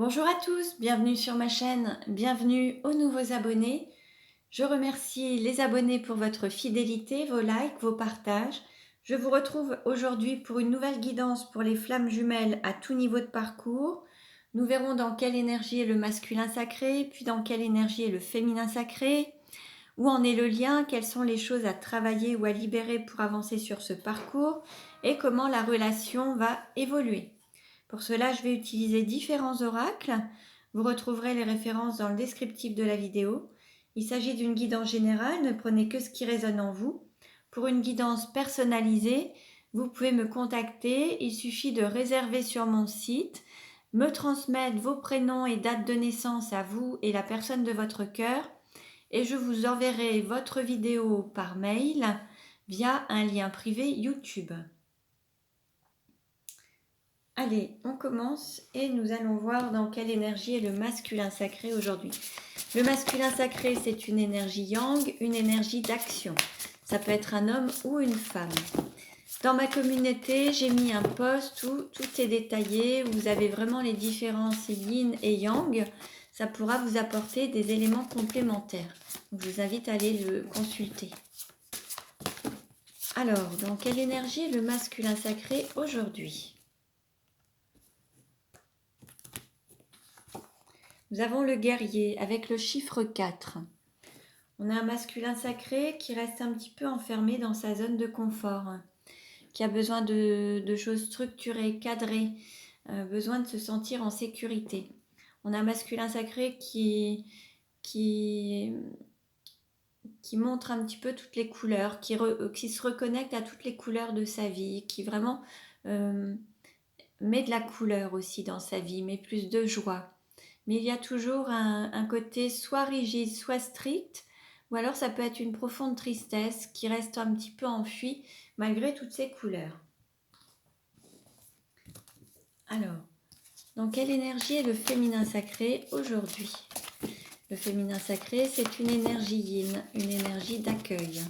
Bonjour à tous, bienvenue sur ma chaîne, bienvenue aux nouveaux abonnés. Je remercie les abonnés pour votre fidélité, vos likes, vos partages. Je vous retrouve aujourd'hui pour une nouvelle guidance pour les flammes jumelles à tout niveau de parcours. Nous verrons dans quelle énergie est le masculin sacré, puis dans quelle énergie est le féminin sacré, où en est le lien, quelles sont les choses à travailler ou à libérer pour avancer sur ce parcours et comment la relation va évoluer. Pour cela, je vais utiliser différents oracles. Vous retrouverez les références dans le descriptif de la vidéo. Il s'agit d'une guidance générale, ne prenez que ce qui résonne en vous. Pour une guidance personnalisée, vous pouvez me contacter. Il suffit de réserver sur mon site, me transmettre vos prénoms et dates de naissance à vous et la personne de votre cœur, et je vous enverrai votre vidéo par mail via un lien privé YouTube. Allez, on commence et nous allons voir dans quelle énergie est le masculin sacré aujourd'hui. Le masculin sacré, c'est une énergie yang, une énergie d'action. Ça peut être un homme ou une femme. Dans ma communauté, j'ai mis un post où tout est détaillé, où vous avez vraiment les différences yin et yang. Ça pourra vous apporter des éléments complémentaires. Donc, je vous invite à aller le consulter. Alors, dans quelle énergie est le masculin sacré aujourd'hui ? Nous avons le guerrier avec le chiffre 4. On a un masculin sacré qui reste un petit peu enfermé dans sa zone de confort, qui a besoin de choses structurées, cadrées, besoin de se sentir en sécurité. On a un masculin sacré qui montre un petit peu toutes les couleurs, qui se reconnecte à toutes les couleurs de sa vie, qui vraiment met de la couleur aussi dans sa vie, met plus de joie. Mais il y a toujours un côté soit rigide, soit strict, ou alors ça peut être une profonde tristesse qui reste un petit peu enfuie malgré toutes ces couleurs. Alors, dans quelle énergie est le féminin sacré aujourd'hui ? Le féminin sacré, c'est une énergie yin, une énergie d'accueil.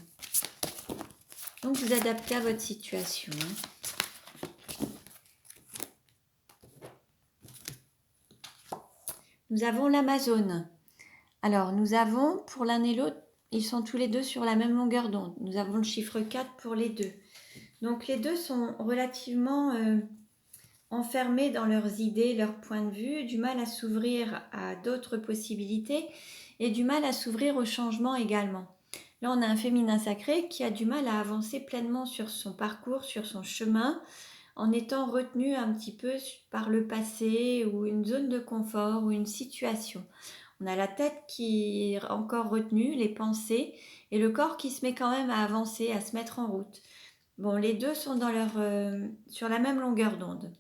Donc vous adaptez à votre situation. Nous avons l'Amazone. Alors, nous avons, pour l'un et l'autre, ils sont tous les deux sur la même longueur d'onde. Nous avons le chiffre 4 pour les deux. Donc, les deux sont relativement enfermés dans leurs idées, leurs points de vue, du mal à s'ouvrir à d'autres possibilités et du mal à s'ouvrir au changement également. Là, on a un féminin sacré qui a du mal à avancer pleinement sur son parcours, sur son chemin, en étant retenu un petit peu par le passé ou une zone de confort ou une situation. On a la tête qui est encore retenue, les pensées, et le corps qui se met quand même à avancer, à se mettre en route. Bon, les deux sont sur la même longueur d'onde.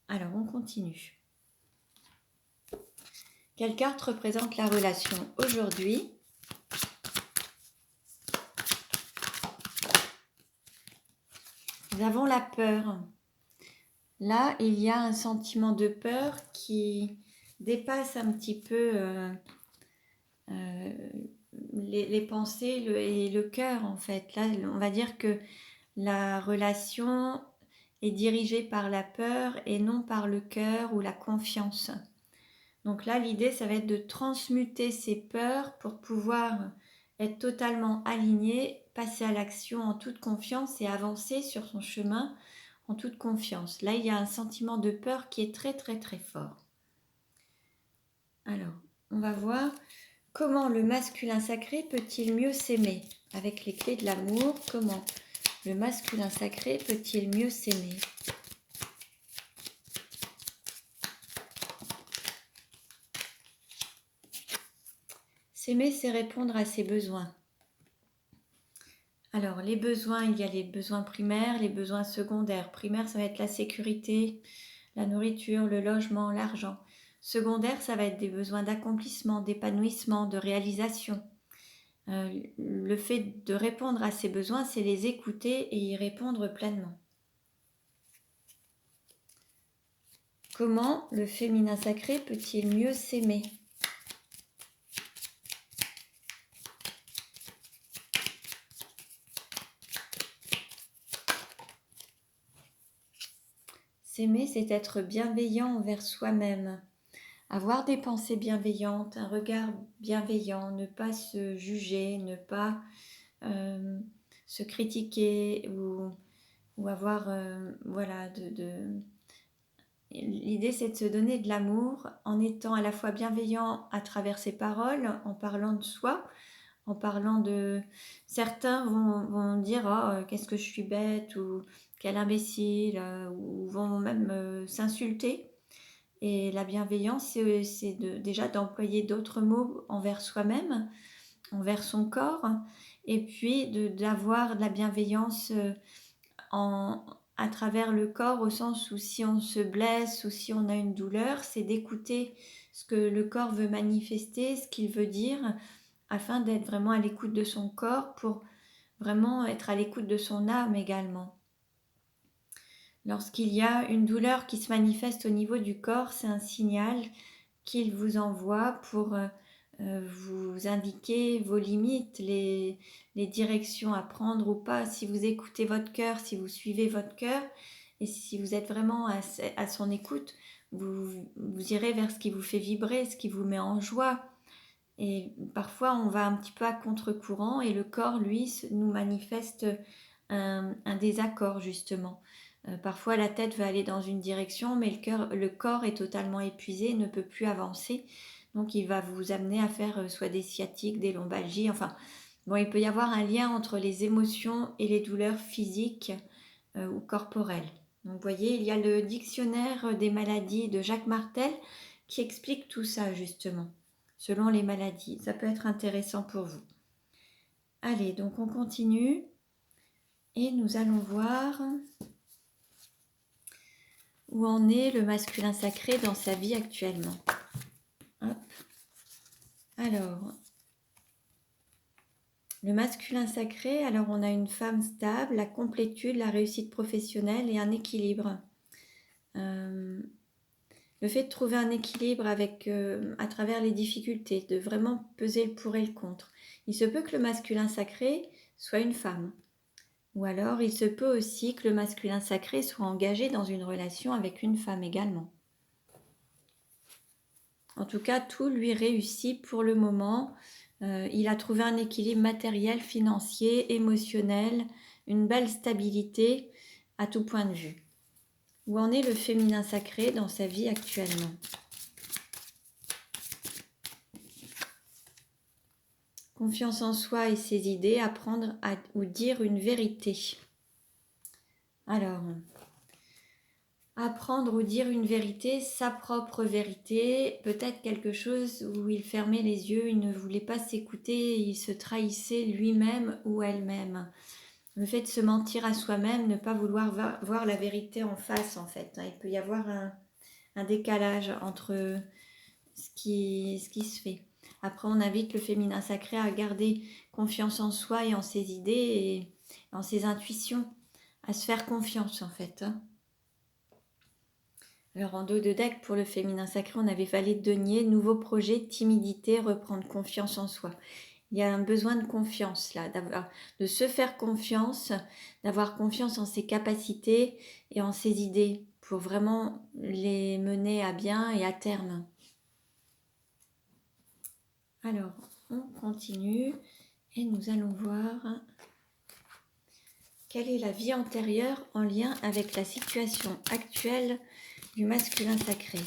Alors, on continue. Quelle carte représente la relation aujourd'hui ? Nous avons la peur. Là, il y a un sentiment de peur qui dépasse un petit peu les pensées et le cœur, en fait. Là, on va dire que la relation est dirigée par la peur et non par le cœur ou la confiance. Donc là, l'idée, ça va être de transmuter ces peurs pour pouvoir être totalement aligné, passer à l'action en toute confiance et avancer sur son chemin en toute confiance. Là, il y a un sentiment de peur qui est très très très fort. Alors, on va voir comment le masculin sacré peut-il mieux s'aimer ? Avec les clés de l'amour, comment le masculin sacré peut-il mieux s'aimer ? S'aimer, c'est répondre à ses besoins. Alors, les besoins, il y a les besoins primaires, les besoins secondaires. Primaire, ça va être la sécurité, la nourriture, le logement, l'argent. Secondaire, ça va être des besoins d'accomplissement, d'épanouissement, de réalisation. Le fait de répondre à ces besoins, c'est les écouter et y répondre pleinement. Comment le féminin sacré peut-il mieux s'aimer ? S'aimer, c'est être bienveillant envers soi-même. avoir des pensées bienveillantes, un regard bienveillant, ne pas se juger, ne pas se critiquer ou avoir, voilà, L'idée, c'est de se donner de l'amour en étant à la fois bienveillant à travers ses paroles, en parlant de soi, en parlant de... Certains vont dire « Oh, qu'est-ce que je suis bête » ou « Quel imbécile » ou vont même s'insulter. Et la bienveillance, c'est déjà d'employer d'autres mots envers soi-même, envers son corps, et puis d'avoir de la bienveillance à travers le corps, au sens où si on se blesse ou si on a une douleur, c'est d'écouter ce que le corps veut manifester, ce qu'il veut dire, afin d'être vraiment à l'écoute de son corps pour vraiment être à l'écoute de son âme également. Lorsqu'il y a une douleur qui se manifeste au niveau du corps, c'est un signal qu'il vous envoie pour vous indiquer vos limites, les directions à prendre ou pas. Si vous écoutez votre cœur, si vous suivez votre cœur, et si vous êtes vraiment à son écoute, vous irez vers ce qui vous fait vibrer, ce qui vous met en joie. Et parfois, on va un petit peu à contre-courant et le corps, lui, nous manifeste un désaccord, justement. Parfois, la tête veut aller dans une direction, mais le corps est totalement épuisé, ne peut plus avancer. Donc, il va vous amener à faire soit des sciatiques, des lombalgies. Enfin, bon, il peut y avoir un lien entre les émotions et les douleurs physiques ou corporelles. Donc, vous voyez, il y a le dictionnaire des maladies de Jacques Martel qui explique tout ça, justement, selon les maladies. Ça peut être intéressant pour vous. Allez, donc on continue et nous allons voir où en est le masculin sacré dans sa vie actuellement. Hop. Alors, le masculin sacré, alors on a une femme stable, la complétude, la réussite professionnelle et un équilibre. Le fait de trouver un équilibre à travers les difficultés, de vraiment peser le pour et le contre. Il se peut que le masculin sacré soit une femme. Ou alors, il se peut aussi que le masculin sacré soit engagé dans une relation avec une femme également. En tout cas, tout lui réussit pour le moment. Il a trouvé un équilibre matériel, financier, émotionnel, une belle stabilité à tout point de vue. Où en est le féminin sacré dans sa vie actuellement? Confiance en soi et ses idées, apprendre ou dire une vérité. Alors, apprendre ou dire une vérité, sa propre vérité, peut-être quelque chose où il fermait les yeux, il ne voulait pas s'écouter, il se trahissait lui-même ou elle-même. Le fait de se mentir à soi-même, ne pas vouloir voir la vérité en face en fait. Il peut y avoir un décalage entre ce qui se fait. Après, on invite le féminin sacré à garder confiance en soi et en ses idées et en ses intuitions, à se faire confiance en fait. Alors en dos de deck, pour le féminin sacré, on avait valet de denier, nouveau projet, timidité, reprendre confiance en soi. Il y a un besoin de confiance là, de se faire confiance, d'avoir confiance en ses capacités et en ses idées pour vraiment les mener à bien et à terme. Alors, on continue et nous allons voir quelle est la vie antérieure en lien avec la situation actuelle du masculin sacré.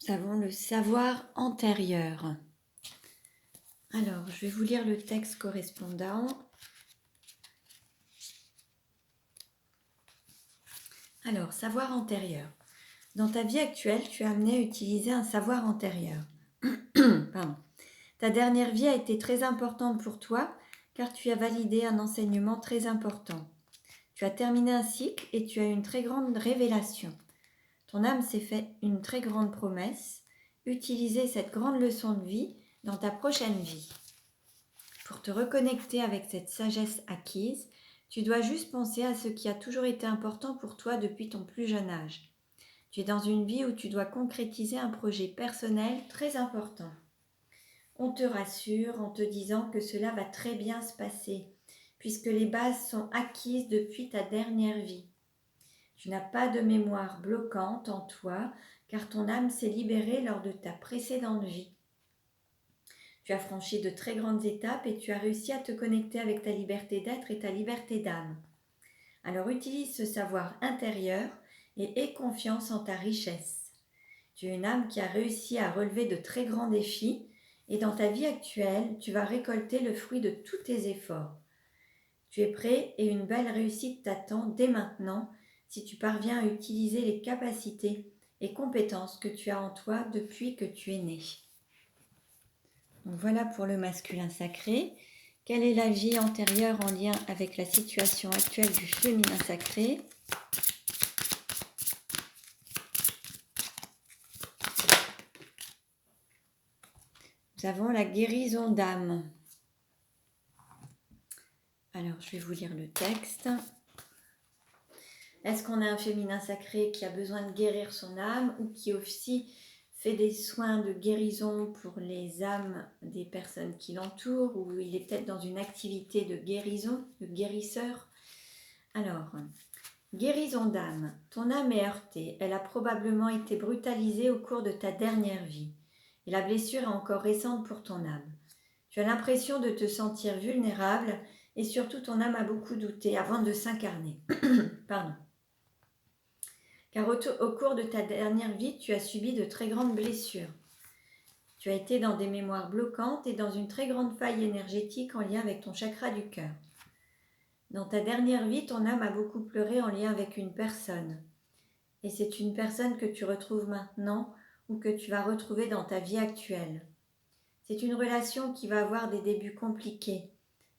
Nous avons le savoir antérieur. Alors, je vais vous lire le texte correspondant. Alors, savoir antérieur. Dans ta vie actuelle, tu es amené à utiliser un savoir antérieur. Pardon. Ta dernière vie a été très importante pour toi car tu as validé un enseignement très important. Tu as terminé un cycle et tu as eu une très grande révélation. Ton âme s'est fait une très grande promesse. Utilisez cette grande leçon de vie dans ta prochaine vie. Pour te reconnecter avec cette sagesse acquise, tu dois juste penser à ce qui a toujours été important pour toi depuis ton plus jeune âge. Tu es dans une vie où tu dois concrétiser un projet personnel très important. On te rassure en te disant que cela va très bien se passer, puisque les bases sont acquises depuis ta dernière vie. Tu n'as pas de mémoire bloquante en toi, car ton âme s'est libérée lors de ta précédente vie. Tu as franchi de très grandes étapes et tu as réussi à te connecter avec ta liberté d'être et ta liberté d'âme. Alors utilise ce savoir intérieur et aie confiance en ta richesse. Tu es une âme qui a réussi à relever de très grands défis et dans ta vie actuelle, tu vas récolter le fruit de tous tes efforts. Tu es prêt et une belle réussite t'attend dès maintenant si tu parviens à utiliser les capacités et compétences que tu as en toi depuis que tu es né. Donc voilà pour le masculin sacré. Quelle est la vie antérieure en lien avec la situation actuelle du féminin sacré? Nous avons la guérison d'âme. Alors, je vais vous lire le texte. Est-ce qu'on a un féminin sacré qui a besoin de guérir son âme ou qui aussi fait des soins de guérison pour les âmes des personnes qui l'entourent, ou il est peut-être dans une activité de guérison, de guérisseur? Alors, guérison d'âme. Ton âme est heurtée. Elle a probablement été brutalisée au cours de ta dernière vie. Et la blessure est encore récente pour ton âme. Tu as l'impression de te sentir vulnérable et surtout ton âme a beaucoup douté avant de s'incarner. Pardon. Car au cours de ta dernière vie, tu as subi de très grandes blessures. Tu as été dans des mémoires bloquantes et dans une très grande faille énergétique en lien avec ton chakra du cœur. Dans ta dernière vie, ton âme a beaucoup pleuré en lien avec une personne. Et c'est une personne que tu retrouves maintenant ou que tu vas retrouver dans ta vie actuelle. C'est une relation qui va avoir des débuts compliqués,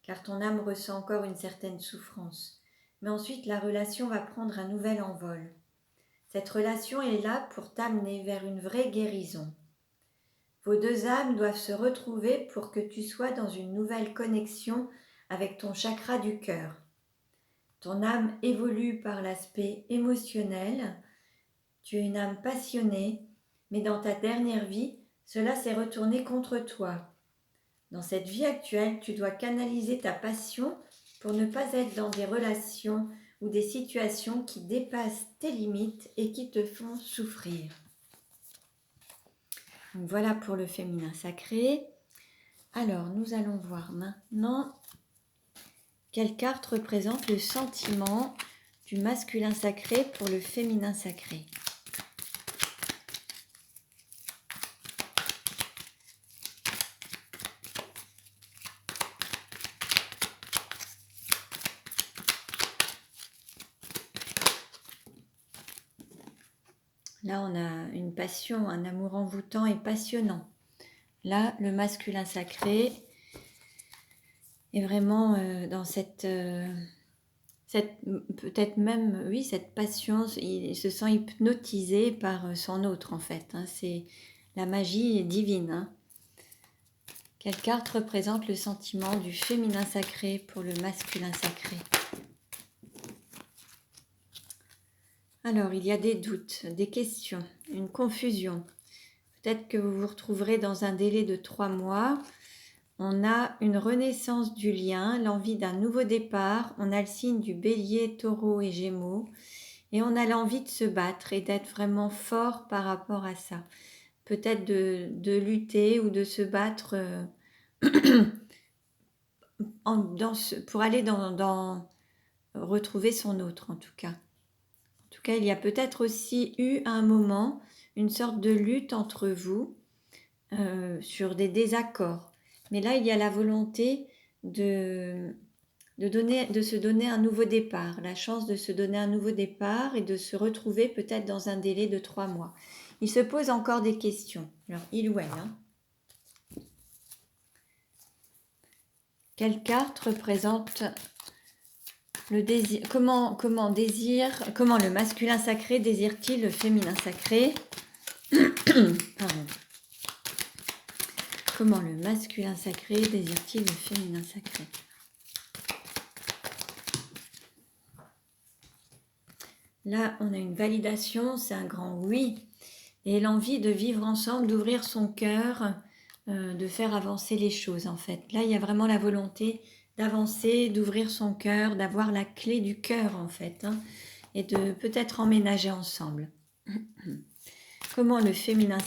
car ton âme ressent encore une certaine souffrance. Mais ensuite, la relation va prendre un nouvel envol. Cette relation est là pour t'amener vers une vraie guérison. Vos deux âmes doivent se retrouver pour que tu sois dans une nouvelle connexion avec ton chakra du cœur. Ton âme évolue par l'aspect émotionnel. Tu es une âme passionnée, mais dans ta dernière vie, cela s'est retourné contre toi. Dans cette vie actuelle, tu dois canaliser ta passion pour ne pas être dans des relations ou des situations qui dépassent tes limites et qui te font souffrir. Donc voilà pour le féminin sacré. Alors, nous allons voir maintenant quelle carte représente le sentiment du masculin sacré pour le féminin sacré. Là, on a une passion, un amour envoûtant et passionnant. Là, le masculin sacré est vraiment dans cette peut-être même, oui, cette passion. Il se sent hypnotisé par son autre, en fait. Hein. C'est la magie divine. Hein. Quelle carte représente le sentiment du féminin sacré pour le masculin sacré? Alors, il y a des doutes, des questions, une confusion. Peut-être que vous vous retrouverez dans un délai de 3 mois. On a une renaissance du lien, l'envie d'un nouveau départ. On a le signe du bélier, taureau et gémeaux. Et on a l'envie de se battre et d'être vraiment fort par rapport à ça. Peut-être de lutter ou de se battre pour aller retrouver son autre, en tout cas. En tout cas, il y a peut-être aussi eu à un moment une sorte de lutte entre vous sur des désaccords. Mais là, il y a la volonté de se donner un nouveau départ, la chance de se donner un nouveau départ et de se retrouver peut-être dans un délai de 3 mois. Il se pose encore des questions. Alors, il ou elle, hein. Quelle carte représente le désir? Comment le masculin sacré désire-t-il le féminin sacré? Pardon. Comment le masculin sacré désire-t-il le féminin sacré? Là, on a une validation, c'est un grand oui. Et l'envie de vivre ensemble, d'ouvrir son cœur, de faire avancer les choses en fait. Là, il y a vraiment la volonté d'avancer, d'ouvrir son cœur, d'avoir la clé du cœur en fait, hein, et de peut-être emménager ensemble. Comment le féminin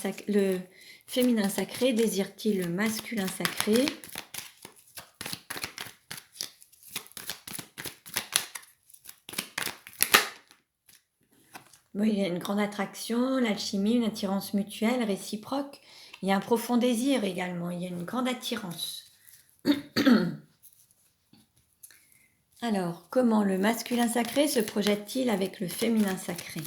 sacré désire-t-il le masculin sacré? Oui, il y a une grande attraction, l'alchimie, une attirance mutuelle, réciproque. Il y a un profond désir également, il y a une grande attirance. Alors, comment le masculin sacré se projette-t-il avec le féminin sacré?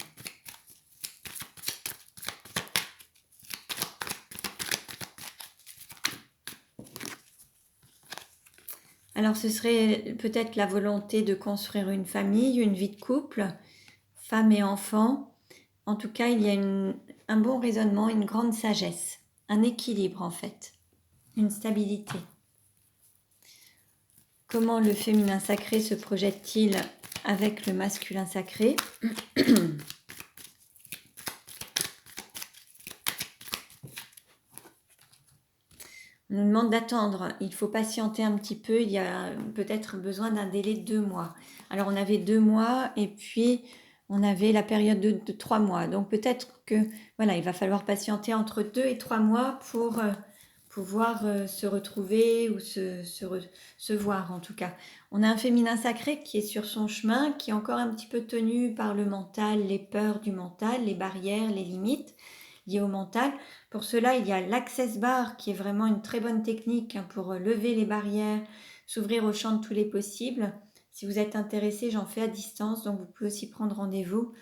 Alors, ce serait peut-être la volonté de construire une famille, une vie de couple, femme et enfant. En tout cas, il y a un bon raisonnement, une grande sagesse, un équilibre en fait, une stabilité. Comment le féminin sacré se projette-t-il avec le masculin sacré? On nous demande d'attendre, il faut patienter un petit peu, il y a peut-être besoin d'un délai de 2 mois. Alors on avait 2 mois et puis on avait la période de 3 mois. Donc peut-être que voilà, il va falloir patienter entre 2 et 3 mois pour pouvoir se retrouver ou se voir en tout cas. On a un féminin sacré qui est sur son chemin, qui est encore un petit peu tenu par le mental, les peurs du mental, les barrières, les limites liées au mental. Pour cela, il y a l'Access Bar qui est vraiment une très bonne technique pour lever les barrières, s'ouvrir au champ de tous les possibles. Si vous êtes intéressé, j'en fais à distance, donc vous pouvez aussi prendre rendez-vous.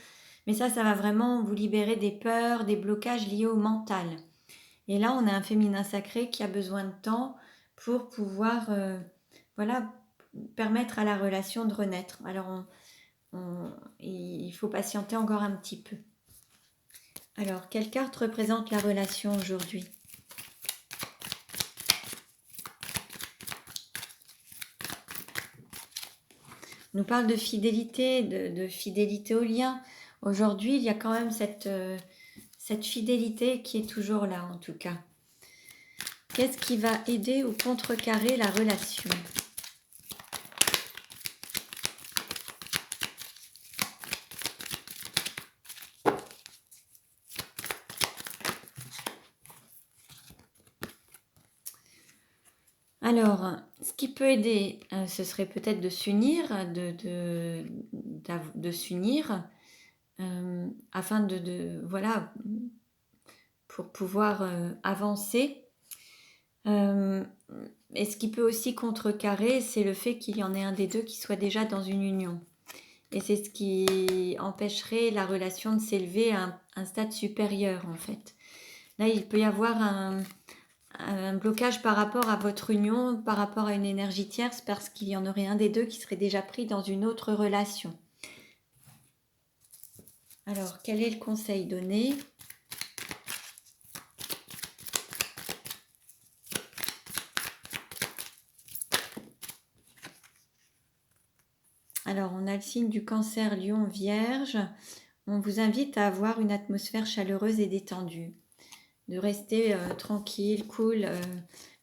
Mais ça va vraiment vous libérer des peurs, des blocages liés au mental. Et là, on a un féminin sacré qui a besoin de temps pour pouvoir voilà, permettre à la relation de renaître. Alors, il faut patienter encore un petit peu. Alors, quelle carte représente la relation aujourd'hui? On nous parle de fidélité, de fidélité au lien. Aujourd'hui, il y a quand même cette fidélité qui est toujours là, en tout cas. Qu'est-ce qui va aider ou contrecarrer la relation? Alors, ce qui peut aider, ce serait peut-être de s'unir, de s'unir afin voilà, pour pouvoir avancer. Et ce qui peut aussi contrecarrer, c'est le fait qu'il y en ait un des deux qui soit déjà dans une union. Et c'est ce qui empêcherait la relation de s'élever à un stade supérieur, en fait. Là, il peut y avoir un blocage par rapport à votre union, par rapport à une énergie tierce, parce qu'il y en aurait un des deux qui serait déjà pris dans une autre relation. Alors, quel est le conseil donné? Alors, on a le signe du Cancer, Lion, Vierge. On vous invite à avoir une atmosphère chaleureuse et détendue, de rester tranquille, cool,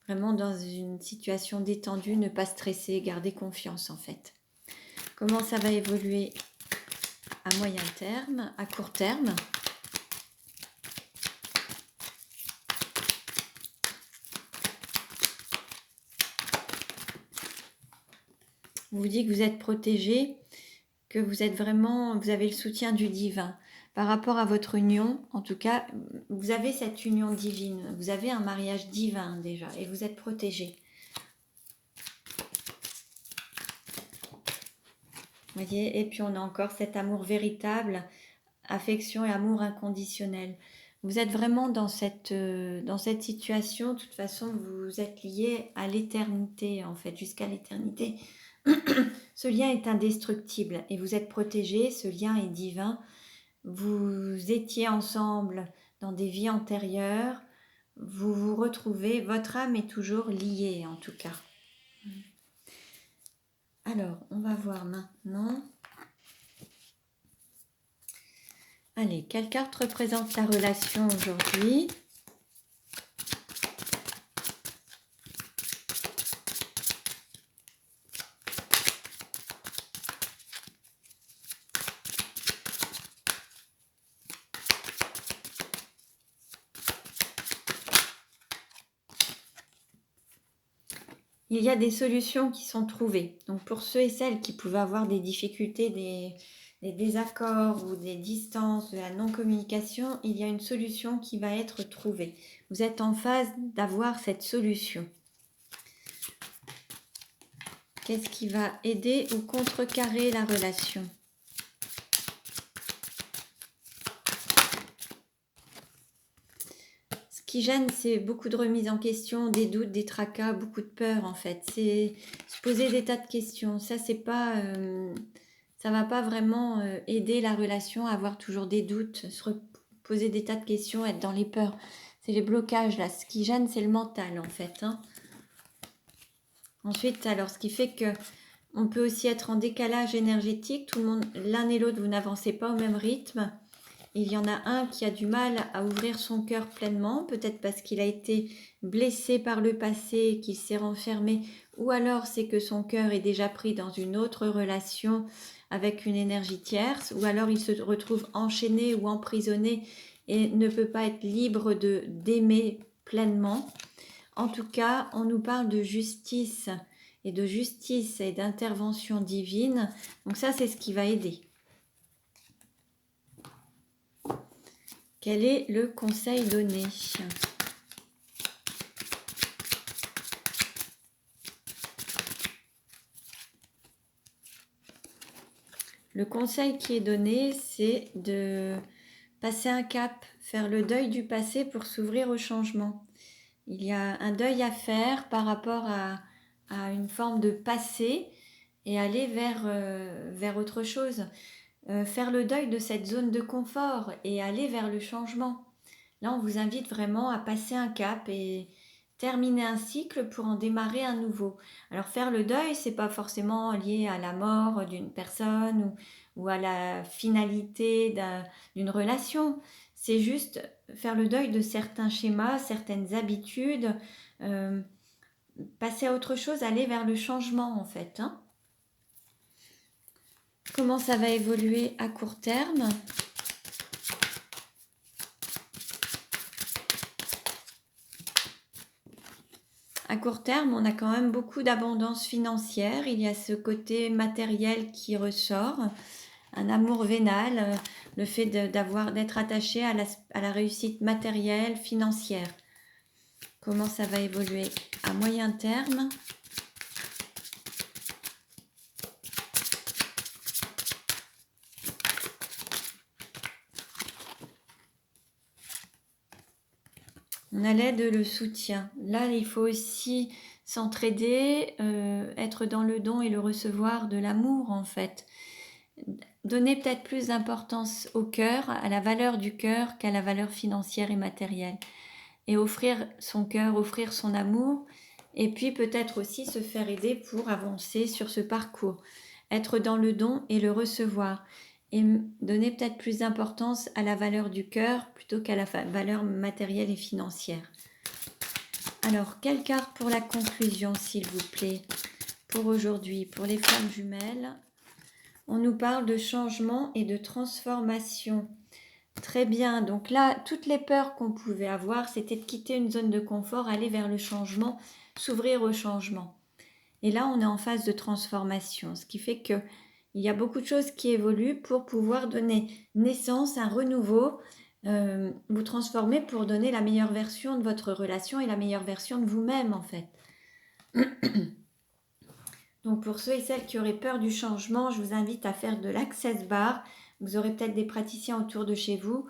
vraiment dans une situation détendue, ne pas stresser, garder confiance en fait. Comment ça va évoluer à moyen terme, à court terme? On vous dit que vous êtes protégé, que vous êtes vraiment, vous avez le soutien du divin. Par rapport à votre union, en tout cas, vous avez cette union divine, vous avez un mariage divin déjà et vous êtes protégé. Vous voyez, et puis on a encore cet amour véritable, affection et amour inconditionnel. Vous êtes vraiment dans cette situation, de toute façon, vous êtes liés à l'éternité, en fait, jusqu'à l'éternité. Ce lien est indestructible et vous êtes protégés, ce lien est divin. Vous étiez ensemble dans des vies antérieures, vous vous retrouvez, votre âme est toujours liée en tout cas. Alors, on va voir maintenant. Allez, quelle carte représente la relation aujourd'hui ? Il y a des solutions qui sont trouvées. Donc pour ceux et celles qui pouvaient avoir des difficultés, des désaccords ou des distances, de la non-communication, il y a une solution qui va être trouvée. Vous êtes en phase d'avoir cette solution. Qu'est-ce qui va aider ou contrecarrer la relation ? Ce qui gêne, c'est beaucoup de remises en question, des doutes, des tracas, beaucoup de peur en fait. C'est se poser des tas de questions. Ça, c'est pas, ça va pas vraiment aider la relation à avoir toujours des doutes, poser des tas de questions, être dans les peurs. C'est les blocages là. Ce qui gêne, c'est le mental en fait. Ensuite, alors, ce qui fait que on peut aussi être en décalage énergétique. Tout le monde, l'un et l'autre, vous n'avancez pas au même rythme. Il y en a un qui a du mal à ouvrir son cœur pleinement, peut-être parce qu'il a été blessé par le passé, qu'il s'est renfermé, ou alors c'est que son cœur est déjà pris dans une autre relation avec une énergie tierce, ou alors il se retrouve enchaîné ou emprisonné et ne peut pas être libre d'aimer pleinement. En tout cas, on nous parle de justice et d'intervention divine. Donc ça, c'est ce qui va aider. Quel est le conseil donné ? Le conseil qui est donné, c'est de passer un cap, faire le deuil du passé pour s'ouvrir au changement. Il y a un deuil à faire par rapport à une forme de passé et aller vers autre chose. Faire le deuil de cette zone de confort et aller vers le changement. Là, on vous invite vraiment à passer un cap et terminer un cycle pour en démarrer un nouveau. Alors faire le deuil, c'est pas forcément lié à la mort d'une personne ou à la finalité d'une relation. C'est juste faire le deuil de certains schémas, certaines habitudes, passer à autre chose, aller vers le changement en fait. Comment ça va évoluer à court terme ? À court terme, on a quand même beaucoup d'abondance financière. Il y a ce côté matériel qui ressort, un amour vénal, le fait d'être attaché à la réussite matérielle, financière. Comment ça va évoluer à moyen terme ? On a l'aide, le soutien. Là, il faut aussi s'entraider, être dans le don et le recevoir de l'amour en fait. Donner peut-être plus d'importance au cœur, à la valeur du cœur qu'à la valeur financière et matérielle. Et offrir son cœur, offrir son amour, et puis peut-être aussi se faire aider pour avancer sur ce parcours. Être dans le don et le recevoir. Et donner peut-être plus d'importance à la valeur du cœur plutôt qu'à la valeur matérielle et financière. Alors, quelle carte pour la conclusion, s'il vous plaît, pour aujourd'hui, pour les flammes jumelles ? On nous parle de changement et de transformation. Très bien, donc là, toutes les peurs qu'on pouvait avoir, c'était de quitter une zone de confort, aller vers le changement, s'ouvrir au changement. Et là, on est en phase de transformation, ce qui fait qu'il y a beaucoup de choses qui évoluent pour pouvoir donner naissance à un renouveau, vous transformer pour donner la meilleure version de votre relation et la meilleure version de vous-même, en fait. Donc pour ceux et celles qui auraient peur du changement, je vous invite à faire de l'access bar. Vous aurez peut-être des praticiens autour de chez vous,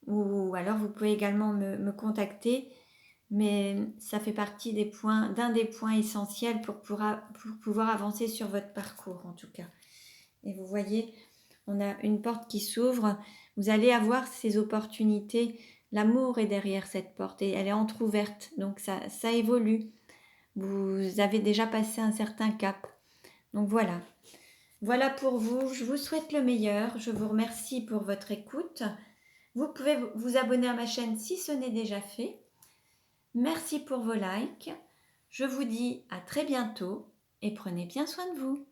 ou alors vous pouvez également me contacter, mais ça fait partie d'un des points essentiels pour pouvoir avancer sur votre parcours en tout cas. Et vous voyez, on a une porte qui s'ouvre, vous allez avoir ces opportunités L'amour est derrière cette porte et elle est entrouverte, donc ça évolue. Vous avez déjà passé un certain cap. Donc voilà. Voilà pour vous. Je vous souhaite le meilleur. Je vous remercie pour votre écoute. Vous pouvez vous abonner à ma chaîne si ce n'est déjà fait. Merci pour vos likes. Je vous dis à très bientôt et prenez bien soin de vous.